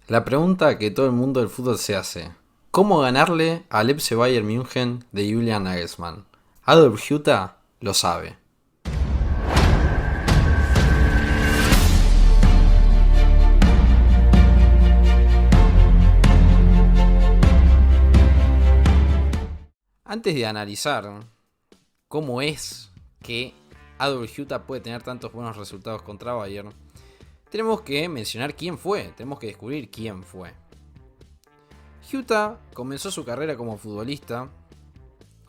La pregunta que todo el mundo del fútbol se hace: ¿cómo ganarle al FC Bayern München de Julian Nagelsmann? Adolf Hutter lo sabe. Antes de analizar cómo es que Adolf Hutter puede tener tantos buenos resultados contra Bayern, tenemos que mencionar quién fue, tenemos que descubrir quién fue. Hutter comenzó su carrera como futbolista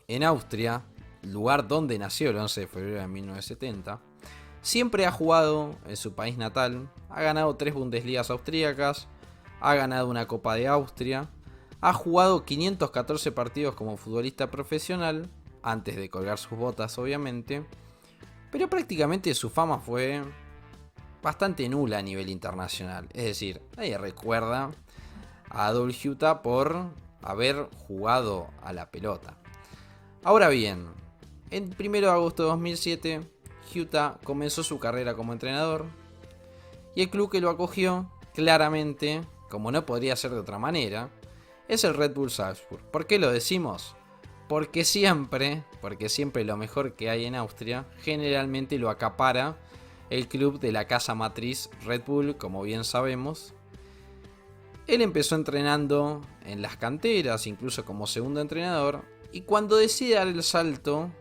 en Austria, lugar donde nació el 11 de febrero de 1970. Siempre ha jugado en su país natal, ha ganado 3 Bundesligas austríacas, ha ganado una Copa de Austria, ha jugado 514 partidos como futbolista profesional, antes de colgar sus botas obviamente, pero prácticamente su fama fue bastante nula a nivel internacional. Es decir, nadie recuerda a Adolf Hutter por haber jugado a la pelota. Ahora bien, el 1 de agosto de 2007, Hutter comenzó su carrera como entrenador y el club que lo acogió, claramente, como no podría ser de otra manera, es el Red Bull Salzburg. ¿Por qué lo decimos? Porque siempre lo mejor que hay en Austria generalmente lo acapara el club de la casa matriz Red Bull, como bien sabemos. Él empezó entrenando en las canteras, incluso como segundo entrenador, y cuando decide dar el salto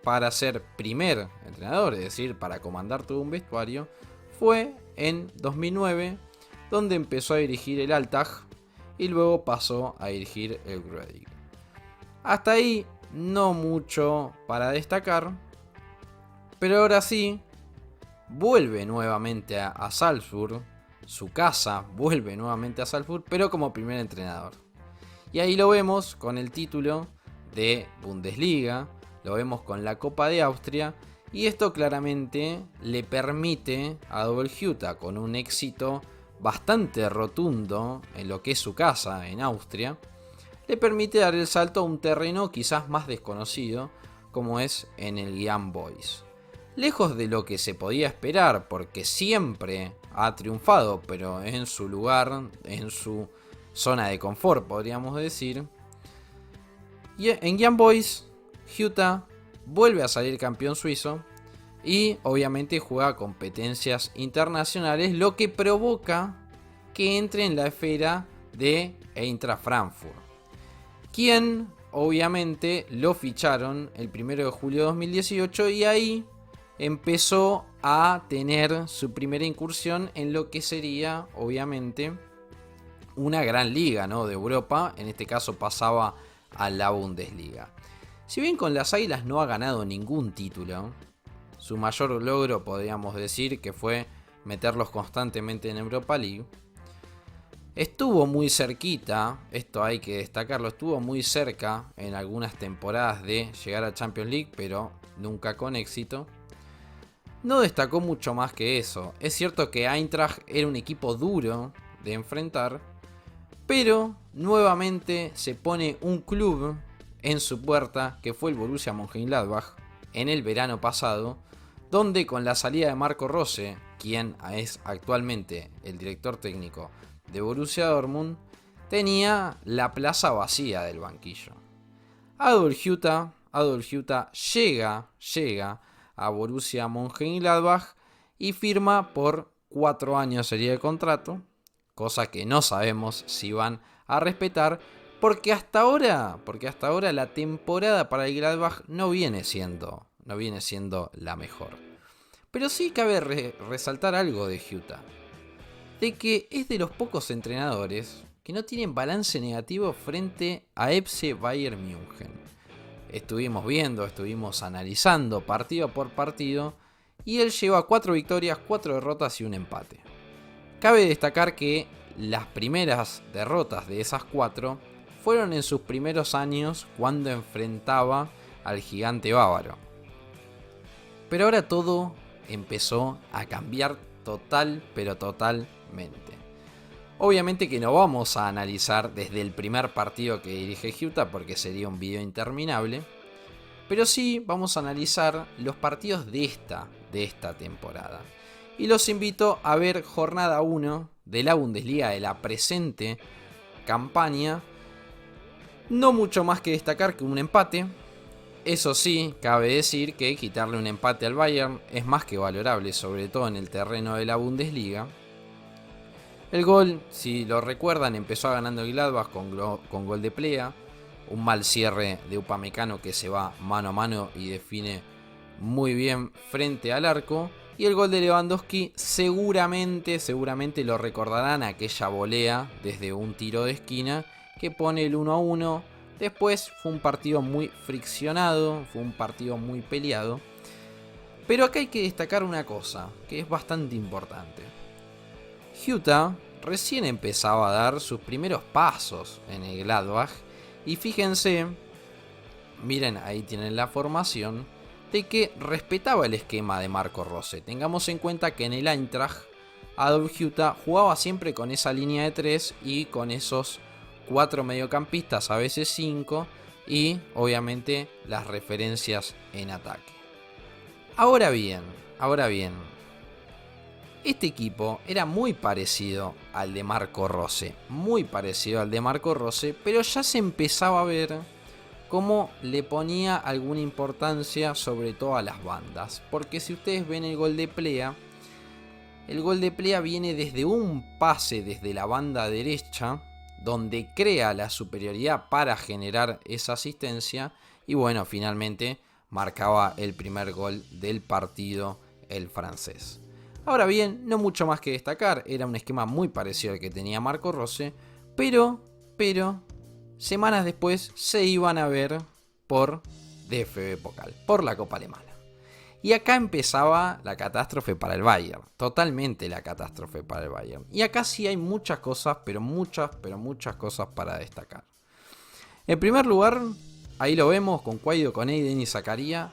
para ser primer entrenador, es decir, para comandar todo un vestuario, fue en 2009, donde empezó a dirigir el Altach y luego pasó a dirigir el Greuther. Hasta ahí no mucho para destacar, pero ahora sí, vuelve nuevamente a Salzburg, su casa vuelve nuevamente a Salzburg, pero como primer entrenador. Y ahí lo vemos con el título de Bundesliga, lo vemos con la Copa de Austria, y esto claramente le permite a Adolf Hutter, con un éxito bastante rotundo en lo que es su casa en Austria, le permite dar el salto a un terreno quizás más desconocido, como es en el Young Boys. Lejos de lo que se podía esperar, porque siempre ha triunfado, pero en su lugar, en su zona de confort, podríamos decir. Y en Young Boys, Hutter vuelve a salir campeón suizo y obviamente juega competencias internacionales, lo que provoca que entre en la esfera de Eintracht Frankfurt, quien obviamente lo ficharon el 1 de julio de 2018, y ahí empezó a tener su primera incursión en lo que sería obviamente una gran liga, ¿no?, de Europa. En este caso pasaba a la Bundesliga. Si bien con las Águilas no ha ganado ningún título, su mayor logro podríamos decir que fue meterlos constantemente en Europa League. Estuvo muy cerquita, esto hay que destacarlo, estuvo muy cerca en algunas temporadas de llegar a Champions League, pero nunca con éxito. No destacó mucho más que eso. Es cierto que Eintracht era un equipo duro de enfrentar, pero nuevamente se pone un club en su puerta, que fue el Borussia Mönchengladbach, en el verano pasado, donde con la salida de Marco Rose, quien es actualmente el director técnico de Borussia Dortmund, tenía la plaza vacía del banquillo. Adolf Hutter llega a Borussia Mönchengladbach y firma por 4 años sería el contrato, cosa que no sabemos si van a respetar, porque hasta ahora la temporada para el Gladbach no viene siendo la mejor. Pero sí cabe resaltar algo de Hutter, de que es de los pocos entrenadores que no tienen balance negativo frente a FC Bayern München. Estuvimos analizando partido por partido, y él lleva 4 victorias, 4 derrotas y un empate. Cabe destacar que las primeras derrotas de esas 4 fueron en sus primeros años, cuando enfrentaba al gigante bávaro. Pero ahora todo empezó a cambiar pero totalmente. Obviamente que no vamos a analizar desde el primer partido que dirige Hutter, porque sería un video interminable, pero sí vamos a analizar los partidos de esta temporada. y los invito a ver jornada 1 de la Bundesliga de la presente campaña. No mucho más que destacar que un empate. Eso sí, cabe decir que quitarle un empate al Bayern es más que valorable, sobre todo en el terreno de la Bundesliga. El gol, si lo recuerdan, empezó ganando el Gladbach con gol de Plea. Un mal cierre de Upamecano que se va mano a mano y define muy bien frente al arco. Y el gol de Lewandowski seguramente lo recordarán, aquella volea desde un tiro de esquina que pone el 1-1. Después fue un partido muy friccionado, fue un partido muy peleado. Pero acá hay que destacar una cosa que es bastante importante. Utah recién empezaba a dar sus primeros pasos en el Gladbach. Y fíjense, miren, ahí tienen la formación, de que respetaba el esquema de Marco Rose. Tengamos en cuenta que en el Eintracht, Adolf Utah jugaba siempre con esa línea de 3 y con esos 4 mediocampistas, a veces 5, y obviamente las referencias en ataque. Ahora bien, este equipo era muy parecido al de Marco Rose, pero ya se empezaba a ver cómo le ponía alguna importancia sobre todo a las bandas. Porque si ustedes ven el gol de Plea viene desde un pase desde la banda derecha, donde crea la superioridad para generar esa asistencia, y bueno, finalmente marcaba el primer gol del partido el francés. Ahora bien, no mucho más que destacar, era un esquema muy parecido al que tenía Marco Rose, pero semanas después se iban a ver por DFB Pokal, por la Copa Alemana. Y acá empezaba la catástrofe para el Bayern, totalmente la catástrofe para el Bayern. Y acá sí hay muchas cosas, pero muchas cosas para destacar. En primer lugar, ahí lo vemos con Quaido Koné y Denis Zakaria,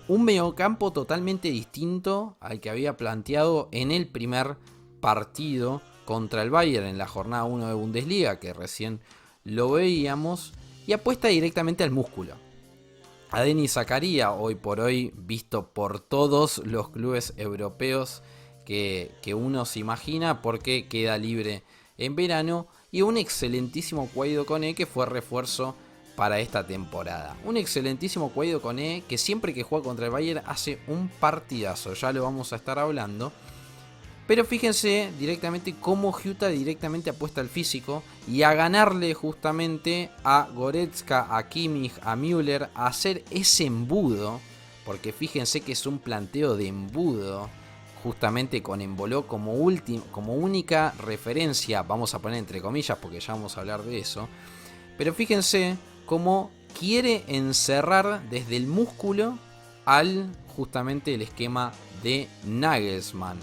un mediocampo totalmente distinto al que había planteado en el primer partido contra el Bayern en la jornada 1 de Bundesliga, que recién lo veíamos, y apuesta directamente al músculo. A Denis Zakaria, hoy por hoy visto por todos los clubes europeos que uno se imagina, porque queda libre en verano, y un excelentísimo Quaido Koné que fue refuerzo para esta temporada. Un excelentísimo Quaido Koné que siempre que juega contra el Bayern hace un partidazo, ya lo vamos a estar hablando. Pero fíjense directamente cómo Utah directamente apuesta al físico y a ganarle justamente a Goretzka, a Kimmich, a Müller, a hacer ese embudo, porque fíjense que es un planteo de embudo, justamente con Embolo como única referencia, vamos a poner entre comillas porque ya vamos a hablar de eso, pero fíjense cómo quiere encerrar desde el músculo al justamente el esquema de Nagelsmann.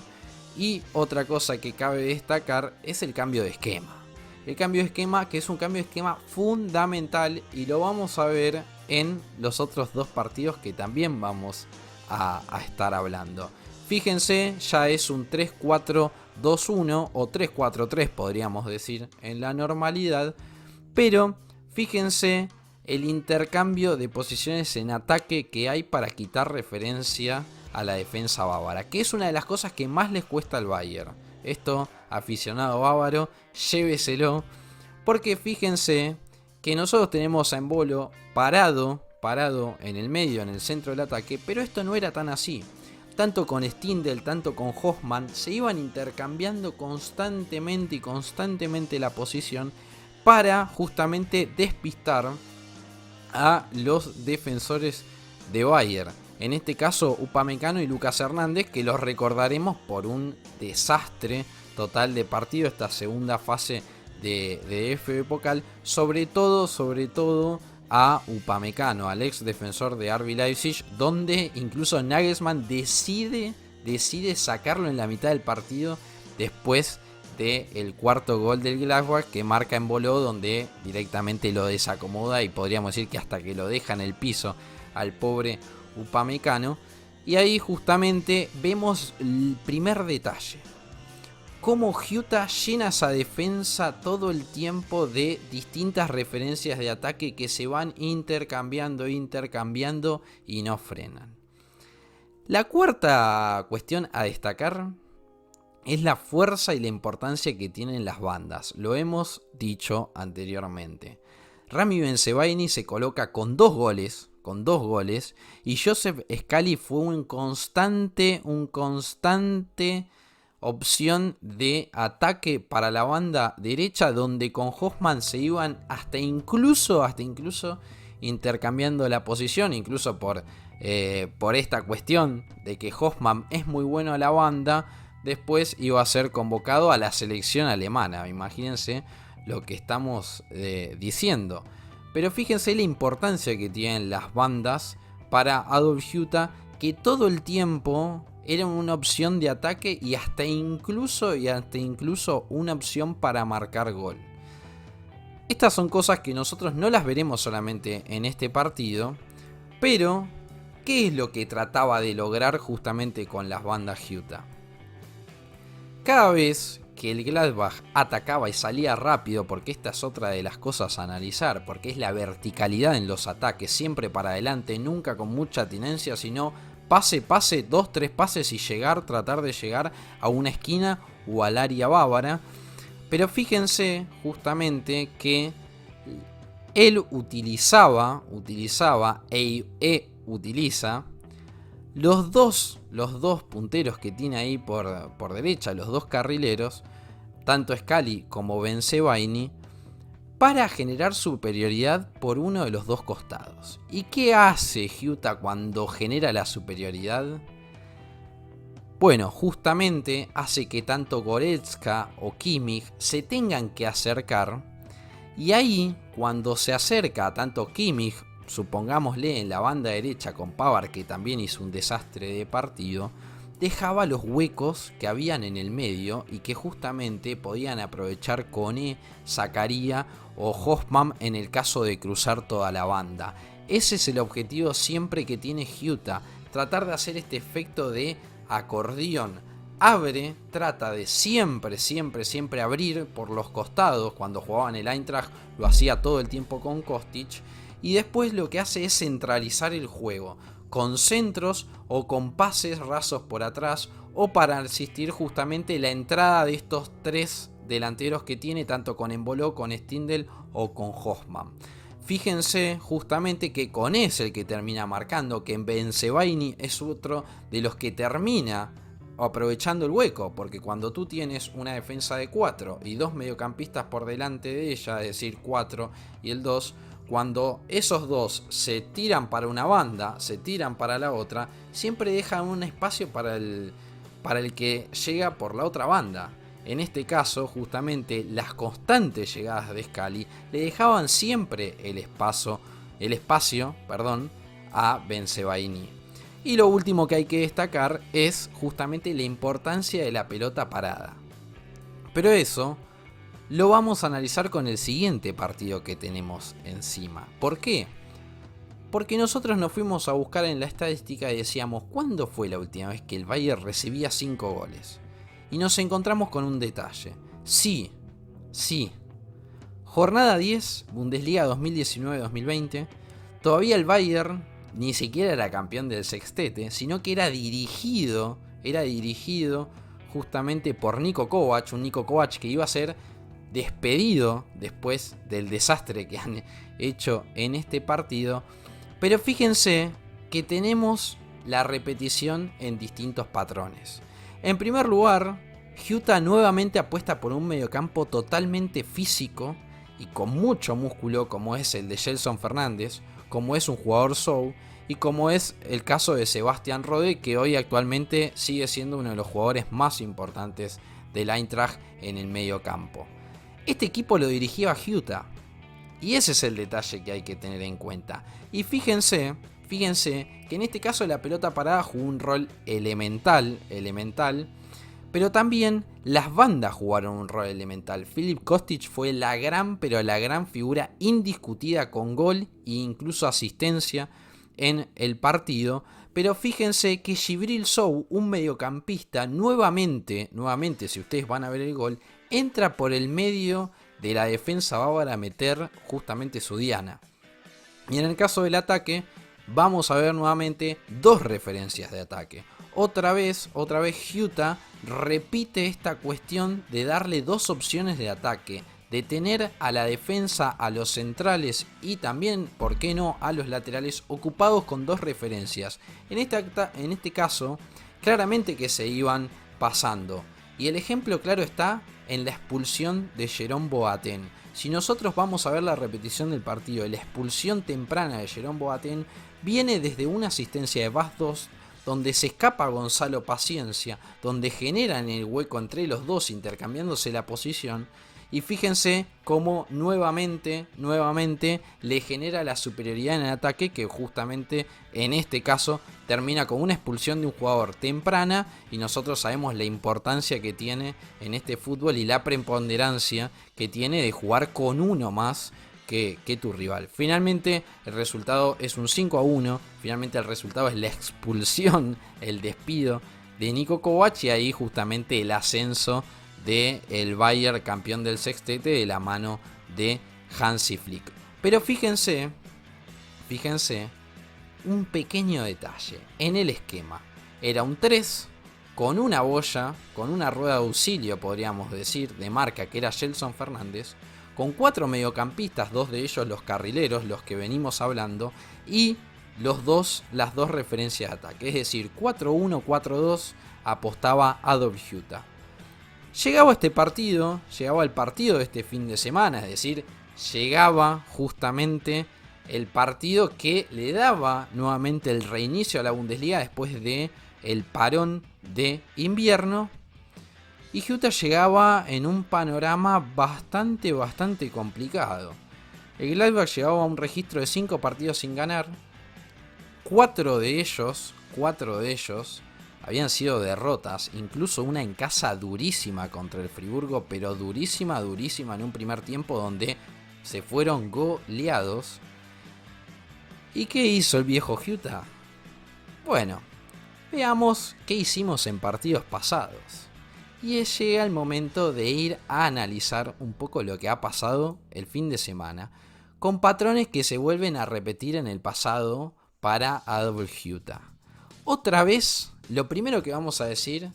Y otra cosa que cabe destacar es el cambio de esquema. El cambio de esquema, que es un cambio de esquema fundamental, y lo vamos a ver en los otros dos partidos que también vamos a estar hablando. Fíjense, ya es un 3-4-2-1 o 3-4-3 podríamos decir en la normalidad, pero fíjense el intercambio de posiciones en ataque que hay para quitar referencia a la defensa bávara, que es una de las cosas que más les cuesta al Bayern. Esto, aficionado bávaro, lléveselo, porque fíjense que nosotros tenemos a Embolo parado en el medio, en el centro del ataque, pero esto no era tan así. Tanto con Stindl, tanto con Hoffmann, se iban intercambiando constantemente la posición para justamente despistar a los defensores de Bayern. En este caso, Upamecano y Lucas Hernández, que los recordaremos por un desastre total de partido, esta segunda fase de DFB Pokal, sobre todo a Upamecano, al ex defensor de RB Leipzig, donde incluso Nagelsmann decide sacarlo en la mitad del partido después del cuarto gol del Gladbach que marca Embolo, donde directamente lo desacomoda y podríamos decir que hasta que lo deja en el piso al pobre Upamecano. Y ahí justamente vemos el primer detalle, cómo Utah llena esa defensa todo el tiempo de distintas referencias de ataque que se van intercambiando y no frenan. La cuarta cuestión a destacar es la fuerza y la importancia que tienen las bandas. Lo hemos dicho anteriormente. Ramy Bensebaini se coloca con dos goles, y Joseph Scally fue un constante opción de ataque para la banda derecha, donde con Hoffman se iban hasta incluso intercambiando la posición, incluso por esta cuestión de que Hoffman es muy bueno a la banda. Después iba a ser convocado a la selección alemana. Imagínense lo que estamos diciendo. Pero fíjense la importancia que tienen las bandas para Adolf Huta, que todo el tiempo era una opción de ataque y hasta incluso una opción para marcar gol. Estas son cosas que nosotros no las veremos solamente en este partido, pero ¿qué es lo que trataba de lograr justamente con las bandas Huta? Cada vez que el Gladbach atacaba y salía rápido, porque esta es otra de las cosas a analizar, porque es la verticalidad en los ataques, siempre para adelante, nunca con mucha tenencia, sino pase, 2-3 pases y tratar de llegar a una esquina o al área bávara. Pero fíjense justamente que él utiliza los dos punteros que tiene ahí por derecha, los dos carrileros, tanto Scally como Bensebaini, para generar superioridad por uno de los dos costados. ¿Y qué hace Huta cuando genera la superioridad? Bueno, justamente hace que tanto Goretzka o Kimmich se tengan que acercar, y ahí cuando se acerca tanto Kimmich, supongámosle en la banda derecha con Pavard, que también hizo un desastre de partido, dejaba los huecos que habían en el medio y que justamente podían aprovechar Kone, Zakaria o Hoffman en el caso de cruzar toda la banda. Ese es el objetivo siempre que tiene Huta, tratar de hacer este efecto de acordeón. Abre, trata de siempre abrir por los costados. Cuando jugaban el Eintracht lo hacía todo el tiempo con Kostic. Y después lo que hace es centralizar el juego, con centros o con pases rasos por atrás, o para asistir justamente la entrada de estos tres delanteros que tiene, tanto con Embolo, con Stindl o con Hoffman. Fíjense justamente que con es el que termina marcando, que Bensebaini es otro de los que termina aprovechando el hueco, porque cuando tú tienes una defensa de 4 y dos mediocampistas por delante de ella, es decir, 4 y el 2, cuando esos dos se tiran para una banda, se tiran para la otra, siempre dejan un espacio para el que llega por la otra banda. En este caso, justamente, las constantes llegadas de Scally le dejaban siempre el espacio a Bensebaini. Y lo último que hay que destacar es justamente la importancia de la pelota parada. Pero eso lo vamos a analizar con el siguiente partido que tenemos encima. ¿Por qué? Porque nosotros nos fuimos a buscar en la estadística y decíamos, ¿cuándo fue la última vez que el Bayern recibía 5 goles? Y nos encontramos con un detalle. Sí. Jornada 10, Bundesliga 2019-2020. Todavía el Bayern ni siquiera era campeón del sextete, sino que era dirigido justamente por Niko Kovac, un Niko Kovac que iba a ser despedido después del desastre que han hecho en este partido. Pero fíjense que tenemos la repetición en distintos patrones. En primer lugar, Huta nuevamente apuesta por un mediocampo totalmente físico y con mucho músculo, como es el de Gelson Fernández, como es un jugador show y como es el caso de Sebastian Rode, que hoy actualmente sigue siendo uno de los jugadores más importantes del Eintracht en el mediocampo. Este equipo lo dirigía Huta, y ese es el detalle que hay que tener en cuenta. Y fíjense que en este caso la pelota parada jugó un rol elemental, pero también las bandas jugaron un rol elemental. Filip Kostic fue la gran figura indiscutida con gol e incluso asistencia en el partido. Pero fíjense que Djibril Sow, un mediocampista, nuevamente, si ustedes van a ver el gol, entra por el medio de la defensa bávara a meter justamente su diana. Y en el caso del ataque, vamos a ver nuevamente dos referencias de ataque. Otra vez Huta repite esta cuestión de darle dos opciones de ataque, de tener a la defensa, a los centrales y también, ¿por qué no?, a los laterales ocupados con dos referencias. En este caso, claramente que se iban pasando. Y el ejemplo claro está en la expulsión de Jerome Boateng. Si nosotros vamos a ver la repetición del partido, la expulsión temprana de Jerome Boateng viene desde una asistencia de Bas Dost, donde se escapa Gonzalo Paciencia, donde generan el hueco entre los dos intercambiándose la posición. Y fíjense cómo nuevamente le genera la superioridad en el ataque, que justamente en este caso termina con una expulsión de un jugador temprana, y nosotros sabemos la importancia que tiene en este fútbol y la preponderancia que tiene de jugar con uno más que tu rival. Finalmente el resultado es un 5-1, finalmente el resultado es la expulsión, el despido de Niko Kovac y ahí justamente el ascenso del Bayern campeón del sextete de la mano de Hansi Flick. Pero fíjense un pequeño detalle en el esquema. Era un 3 con una boya, con una rueda de auxilio podríamos decir, de marca, que era Gelson Fernández, con 4 mediocampistas, 2 de ellos los carrileros, los que venimos hablando, y las dos referencias de ataque, es decir, 4-1, 4-2 apostaba Adolf Hütter. Llegaba el partido de este fin de semana, es decir, llegaba justamente el partido que le daba nuevamente el reinicio a la Bundesliga después de el parón de invierno. Y Hütter llegaba en un panorama bastante complicado. El Gladbach llegaba a un registro de 5 partidos sin ganar. 4 de ellos habían sido derrotas, incluso una en casa durísima contra el Friburgo, pero durísima en un primer tiempo donde se fueron goleados. ¿Y qué hizo el viejo Hütter? Bueno, veamos qué hicimos en partidos pasados. Y llega el momento de ir a analizar un poco lo que ha pasado el fin de semana, con patrones que se vuelven a repetir en el pasado para Adolf Hütter. Otra vez, lo primero que vamos a decir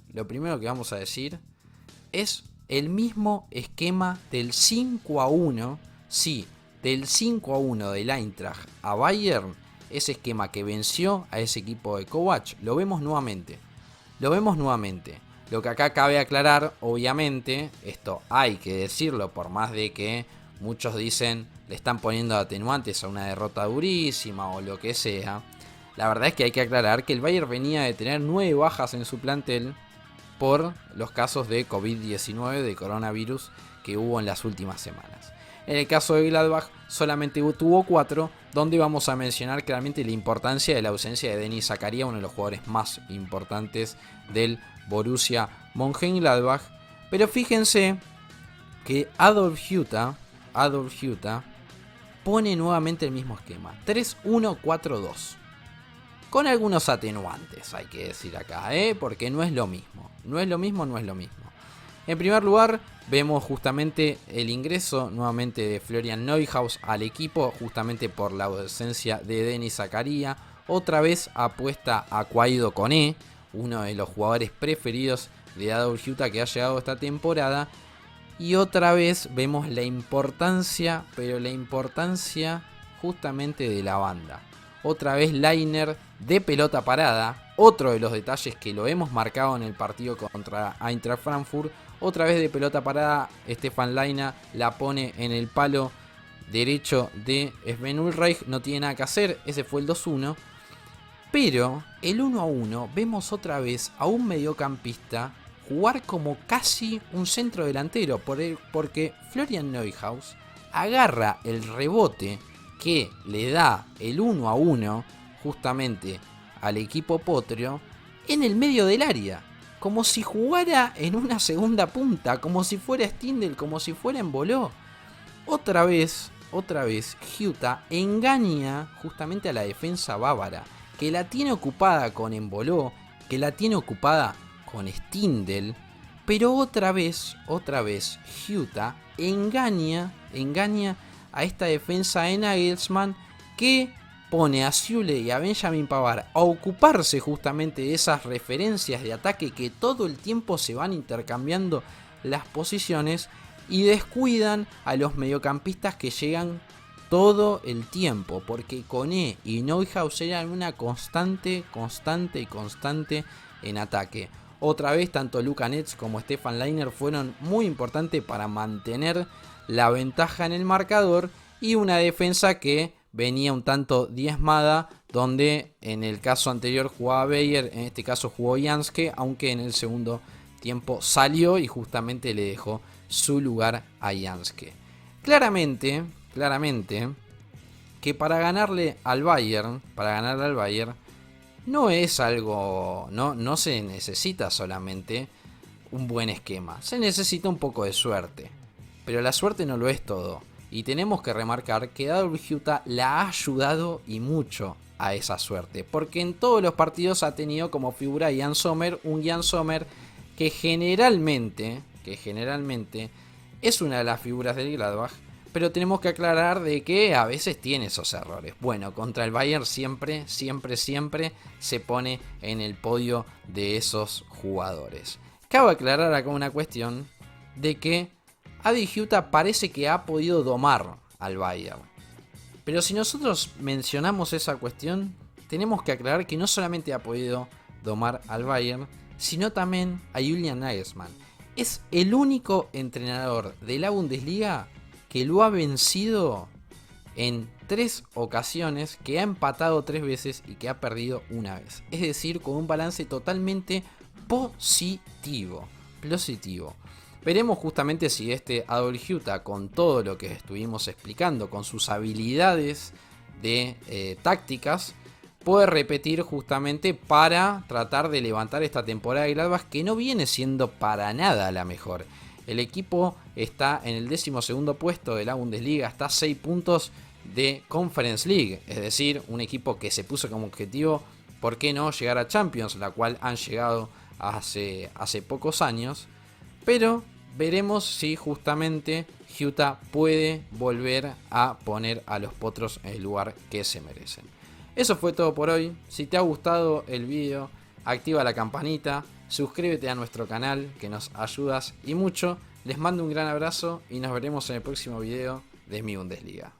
es el mismo esquema del 5-1, sí, del 5-1 del Eintracht a Bayern, ese esquema que venció a ese equipo de Kovac, lo vemos nuevamente. Lo que acá cabe aclarar, obviamente, esto hay que decirlo, por más de que muchos dicen le están poniendo atenuantes a una derrota durísima o lo que sea. La verdad es que hay que aclarar que el Bayern venía de tener 9 bajas en su plantel por los casos de COVID-19, de coronavirus, que hubo en las últimas semanas. En el caso de Gladbach solamente tuvo 4, donde vamos a mencionar claramente la importancia de la ausencia de Denis Zakaria, uno de los jugadores más importantes del Borussia Mönchengladbach. Pero fíjense que Adolf Hütter pone nuevamente el mismo esquema, 3-1-4-2. Con algunos atenuantes, hay que decir acá, porque no es lo mismo. En primer lugar, vemos justamente el ingreso nuevamente de Florian Neuhaus al equipo, justamente por la ausencia de Denis Zakaria. Otra vez apuesta a Kaido Koné, uno de los jugadores preferidos de Adolf Hütter que ha llegado esta temporada. Y otra vez vemos la importancia justamente de la banda. Otra vez Lainer de pelota parada, otro de los detalles que lo hemos marcado en el partido contra Eintracht Frankfurt. Otra vez de pelota parada, Stefan Lainer la pone en el palo derecho de Sven Ulreich, no tiene nada que hacer, ese fue el 2-1. Pero el 1-1 vemos otra vez a un mediocampista jugar como casi un centro delantero, porque Florian Neuhaus agarra el rebote que le da el 1-1 justamente al equipo potrio en el medio del área, como si jugara en una segunda punta, como si fuera Stindl, como si fuera Embolo. Otra vez Hütter engaña justamente a la defensa bávara, que la tiene ocupada con Embolo, que la tiene ocupada con Stindl, pero otra vez Hütter engaña a esta defensa de Nagelsmann, que pone a Süle y a Benjamin Pavard a ocuparse justamente de esas referencias de ataque que todo el tiempo se van intercambiando las posiciones y descuidan a los mediocampistas que llegan todo el tiempo, porque Koné y Neuhaus eran una constante en ataque. Otra vez tanto Luka Netz como Stefan Lainer fueron muy importantes para mantener la ventaja en el marcador, y una defensa que venía un tanto diezmada, donde en el caso anterior jugaba Beyer, en este caso jugó Janske, aunque en el segundo tiempo salió y justamente le dejó su lugar a Janske. Claramente que para ganarle al Bayern, no es algo, no se necesita solamente un buen esquema, se necesita un poco de suerte, pero la suerte no lo es todo. Y tenemos que remarcar que Adolf Hütter la ha ayudado y mucho a esa suerte, porque en todos los partidos ha tenido como figura a Jan Sommer, un Jan Sommer que generalmente es una de las figuras del Gladbach, pero tenemos que aclarar de que a veces tiene esos errores. Bueno, contra el Bayern siempre se pone en el podio de esos jugadores. Cabe aclarar acá una cuestión de que Adi Hütter parece que ha podido domar al Bayern. Pero si nosotros mencionamos esa cuestión, tenemos que aclarar que no solamente ha podido domar al Bayern, sino también a Julian Nagelsmann. Es el único entrenador de la Bundesliga que lo ha vencido en 3 ocasiones, que ha empatado 3 veces y que ha perdido una vez. Es decir, con un balance totalmente positivo. Veremos justamente si este Adolf Hütter, con todo lo que estuvimos explicando, con sus habilidades de tácticas, puede repetir justamente para tratar de levantar esta temporada de Gladbach, que no viene siendo para nada la mejor. El equipo está en el 12º puesto de la Bundesliga, está a 6 puntos de Conference League, es decir, un equipo que se puso como objetivo, ¿por qué no?, llegar a Champions, la cual han llegado hace pocos años. Pero veremos si justamente Hütter puede volver a poner a los potros en el lugar que se merecen. Eso fue todo por hoy. Si te ha gustado el video, activa la campanita, suscríbete a nuestro canal, que nos ayudas y mucho. Les mando un gran abrazo y nos veremos en el próximo video de Mi Bundesliga.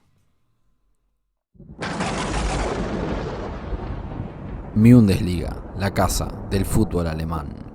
Mi Bundesliga, la casa del fútbol alemán.